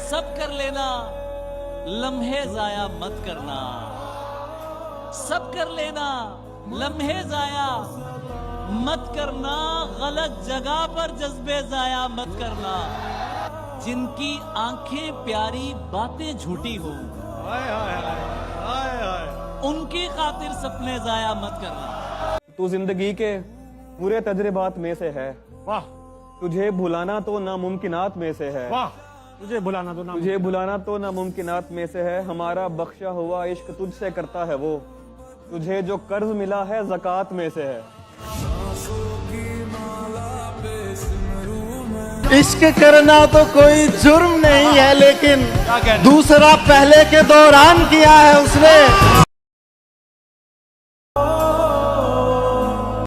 सब कर लेना, लम्हे जाया मत करना। सब कर लेना, लम्हे जाया मत करना। गलत जगह पर जज्बे जाया मत करना। जिनकी आंखें प्यारी बातें झूठी हो, उनकी खातिर सपने जाया मत करना। तू जिंदगी के पूरे तजर्बात में से है। वाह। तुझे भुलाना तो नामुमकिनात में से है। वाह। तुझे भुलाना तो नामुमकिनात में से है। हमारा बख्शा हुआ इश्क तुझसे करता है वो, तुझे जो कर्ज मिला है ज़कात में से है। इश्क करना तो कोई जुर्म नहीं है, लेकिन दूसरा पहले के दौरान किया है उसने।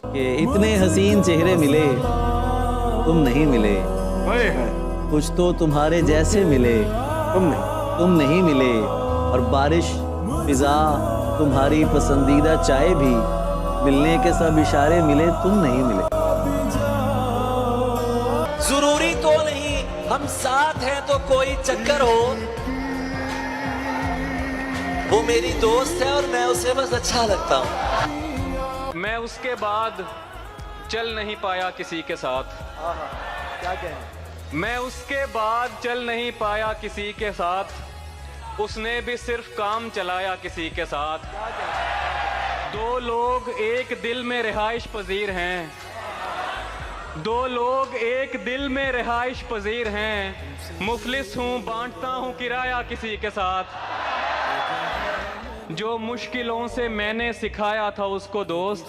कि इतने हसीन चेहरे मिले, तुम नहीं मिले। कुछ तो तुम्हारे जैसे मिले, तुम नहीं मिले। और बारिश, फिजा, तुम्हारी पसंदीदा चाय भी, मिलने के सब इशारे मिले, तुम नहीं मिले। जरूरी तो नहीं हम साथ हैं तो कोई चक्कर हो, वो मेरी दोस्त है और मैं उसे बस अच्छा लगता हूँ। मैं उसके बाद चल नहीं पाया किसी के साथ। क्या कहें? मैं उसके बाद चल नहीं पाया किसी के साथ, उसने भी सिर्फ काम चलाया किसी के साथ। दो लोग एक दिल में रिहाइश पजीर हैं, दो लोग एक दिल में रिहाइश पजीर हैं। मुफलिस हूँ, बांटता हूँ किराया किसी के साथ। जो मुश्किलों से मैंने सिखाया था उसको दोस्त,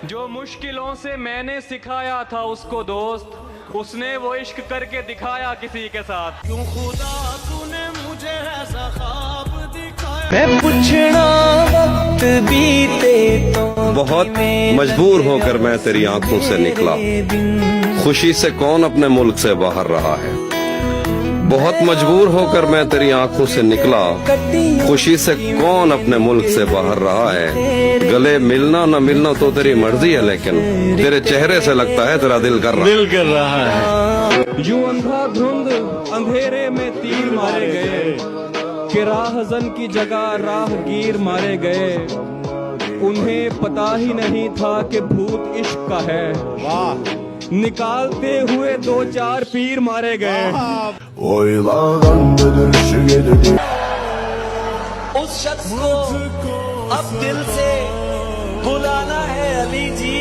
जो मुश्किलों से मैंने सिखाया था उसको दोस्त, उसने वो इश्क करके दिखाया किसी के साथ। क्यों खुदा तूने मुझे ऐसा ख्वाब दिखाया। मैं पूछना वक्त बीते तो बहुत मजबूर होकर मैं तेरी आंखों से निकला, खुशी से कौन अपने मुल्क से बाहर रहा है। बहुत मजबूर होकर मैं तेरी आंखों से निकला, खुशी से कौन अपने मुल्क से बाहर रहा है। गले मिलना न मिलना तो तेरी मर्जी है, लेकिन तेरे चेहरे से लगता है तेरा दिल कर रहा है। यूं अंधाधुंध अंधेरे में तीर मारे गए, कि राहजन की जगह राहगीर मारे गए। उन्हें पता ही नहीं था कि भूत इश्क का है। वाह। निकालते हुए दो चार पीर मारे गए। उस शख्स को अब दिल से बुलाना है अली जी,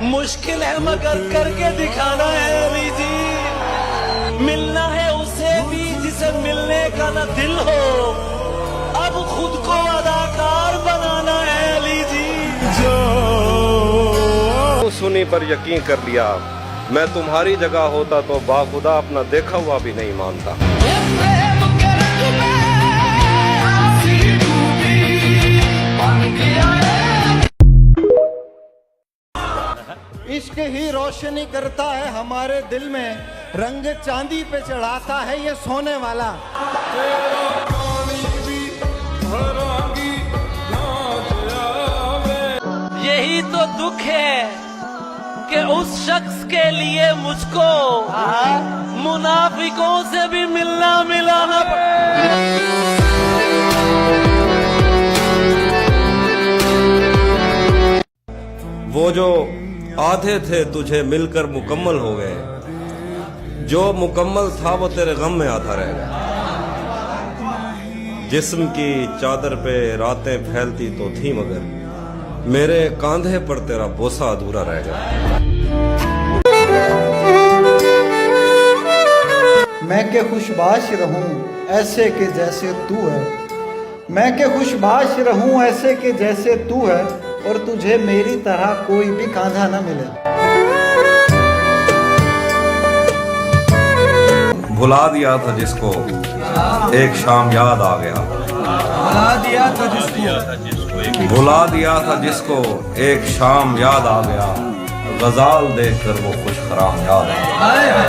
मुश्किल है मगर करके दिखाना है अली जी। मिलना है उसे भी जिसे मिलने का न दिल हो, अब खुद को अदाकार बनाना है अली जी। सुनी पर यकीन कर लिया, मैं तुम्हारी जगह होता तो बाखुदा अपना देखा हुआ भी नहीं मानता। इश्क ही रोशनी करता है हमारे दिल में, रंग चांदी पे चढ़ाता है ये सोने वाला। यही तो दुख है कि उस शख्स के लिए मुझको मुनाफिकों से भी मिलना मिलाना वो जो आधे थे तुझे मिलकर मुकम्मल हो गए, जो मुकम्मल था वो तेरे गम में आधा रह गया। जिस्म की चादर पे रातें फैलती तो थी, मगर मेरे कांधे पर तेरा बोसा अधूरा रह गया। मैं के खुशबाश रहूं ऐसे के जैसे तू है, मैं के खुशबाश रहूं ऐसे के जैसे तू है, और तुझे मेरी तरह कोई भी कांधा न मिले। भुला दिया था जिसको एक शाम याद आ गया, भुला दिया था जिसको, भुला दिया था जिसको एक शाम याद आ गया। गजाल देखकर वो खुश खराम याद आ गया।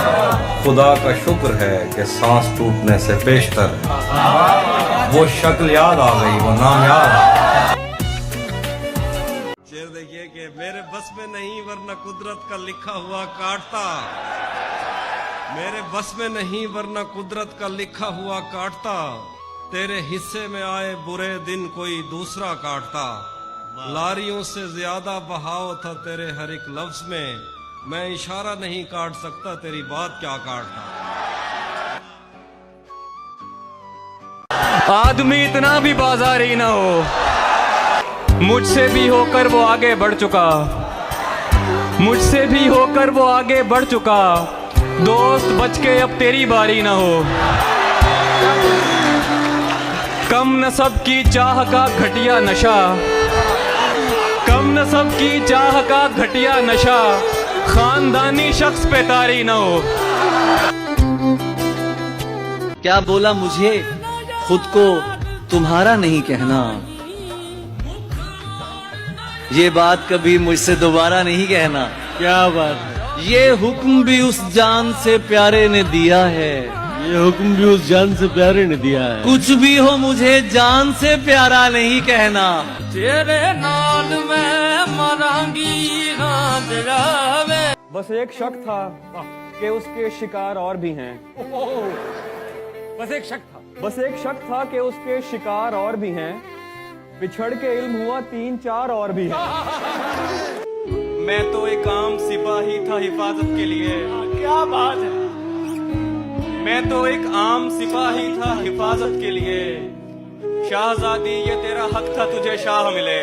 खुदा का शुक्र है कि सांस टूटने से पेशतर वो शक्ल याद आ गई, वो नाम याद आ गया। शेर देखिए कि मेरे बस में नहीं वरना कुदरत का लिखा हुआ काटता। मेरे बस में नहीं वरना कुदरत का लिखा हुआ काटता, तेरे हिस्से में आए बुरे दिन कोई दूसरा काटता। लारियों से ज्यादा बहाव था तेरे हर एक लफ्ज में, मैं इशारा नहीं काट सकता तेरी बात क्या काटता। आदमी इतना भी बाजारी ना हो, मुझसे भी होकर वो आगे बढ़ चुका, मुझसे भी होकर वो आगे बढ़ चुका। दोस्त बच के अब तेरी बारी ना हो। कम नस्ब की चाह का घटिया नशा, कम नस्ब की चाह का घटिया नशा, खानदानी शख्स पे तारी ना हो। क्या बोला मुझे खुद को तुम्हारा नहीं कहना, ये बात कभी मुझसे दोबारा नहीं कहना। क्या बात है। ये हुक्म भी उस जान से प्यारे ने दिया है, ये हुक्म भी उस जान से प्यारे ने दिया है। कुछ भी हो मुझे जान से प्यारा नहीं कहना। तेरे नाल मैं मरांगी हाँ। बस एक शक था कि उसके शिकार और भी हैं। बस एक शक था, बस एक शक था कि उसके शिकार और भी हैं। बिछड़ के इल्म हुआ 3-4 और भी हैं। मैं तो एक आम सिपाही था हिफाजत के लिए। क्या बात है। मैं तो एक आम सिपाही था हिफाजत के लिए। शाहजादी ये तेरा हक था तुझे शाह मिले।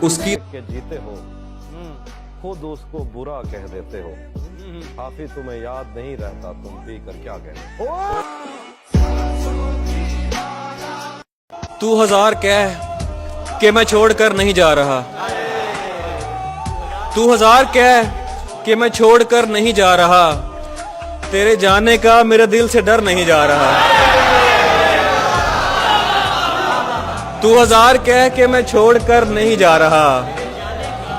उसकी के जीते हो खुद उसको बुरा कह देते हो। काफी तुम्हें याद नहीं रहता तुम पी कर क्या कहते। तू हजार कह कि मैं छोड़कर नहीं जा रहा, तू हजार कह कि मैं छोड़कर नहीं जा रहा। तेरे जाने का मेरे दिल से डर नहीं जा रहा। तू हजार कह कि मैं छोड़कर नहीं जा रहा,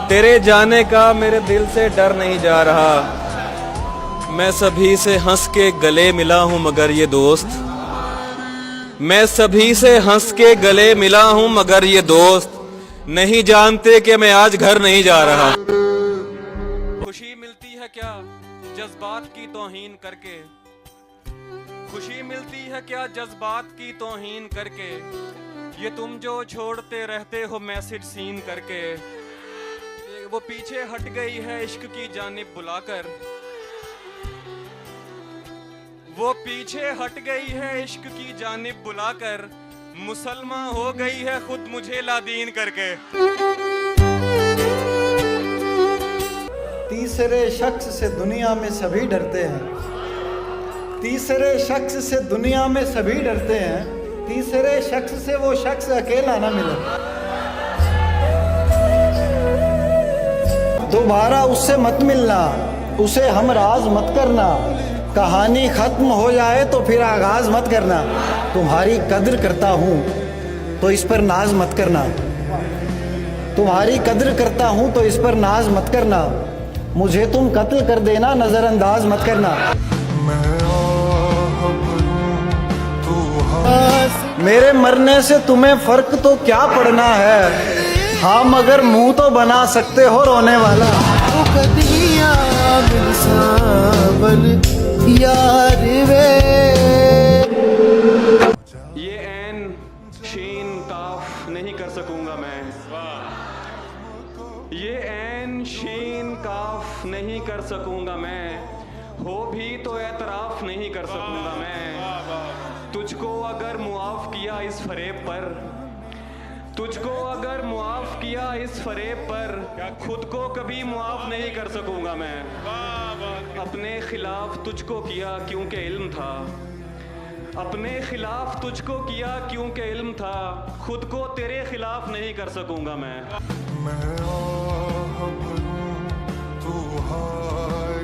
तेरे जाने का मेरे दिल से डर नहीं जा रहा। मैं सभी से हंस के गले मिला हूं मगर ये दोस्त, मैं सभी से हंस के गले मिला हूं मगर ये दोस्त नहीं जानते कि मैं आज घर नहीं जा रहा। खुशी मिलती है क्या जज्बात की तौहीन करके, खुशी मिलती है क्या जज्बात की तौहीन करके। ये तुम जो छोड़ते रहते हो मैसेज सीन करके। वो पीछे हट गई है इश्क की जानिब बुलाकर, वो पीछे हट गई है इश्क की जानिब बुलाकर। मुसलमान हो गई है खुद मुझे लादीन करके। तीसरे शख्स से दुनिया में सभी डरते हैं, तीसरे शख्स से दुनिया में सभी डरते हैं। तीसरे शख्स से वो शख्स अकेला ना मिले। दोबारा उससे मत मिलना, उसे हम राज मत करना। कहानी खत्म हो जाए तो फिर आगाज मत करना। तुम्हारी कद्र करता हूँ तो इस पर नाज मत करना, तुम्हारी कद्र करता हूँ तो इस पर नाज मत करना। मुझे तुम कत्ल कर देना नजरअंदाज मत करना। मेरे मरने से तुम्हें फर्क तो क्या पड़ना है। हाँ मगर मुंह तो बना सकते हो रोने वाला। यार वे ये ऐन शीन काफ नहीं कर सकूंगा मैं, ये ऐन शीन काफ नहीं कर सकूंगा मैं। हो भी तो एतराफ नहीं कर सकूंगा मैं। तुझको अगर मुआफ किया इस फरेब पर, तुझको अगर मुआफ किया इस फरेब पर, खुद को कभी मुआफ नहीं कर सकूंगा मैं। अपने खिलाफ तुझको किया क्योंकि इल्म था, अपने खिलाफ तुझको किया क्योंकि इल्म था। खुद को तेरे खिलाफ नहीं कर सकूंगा मैं। तू हाय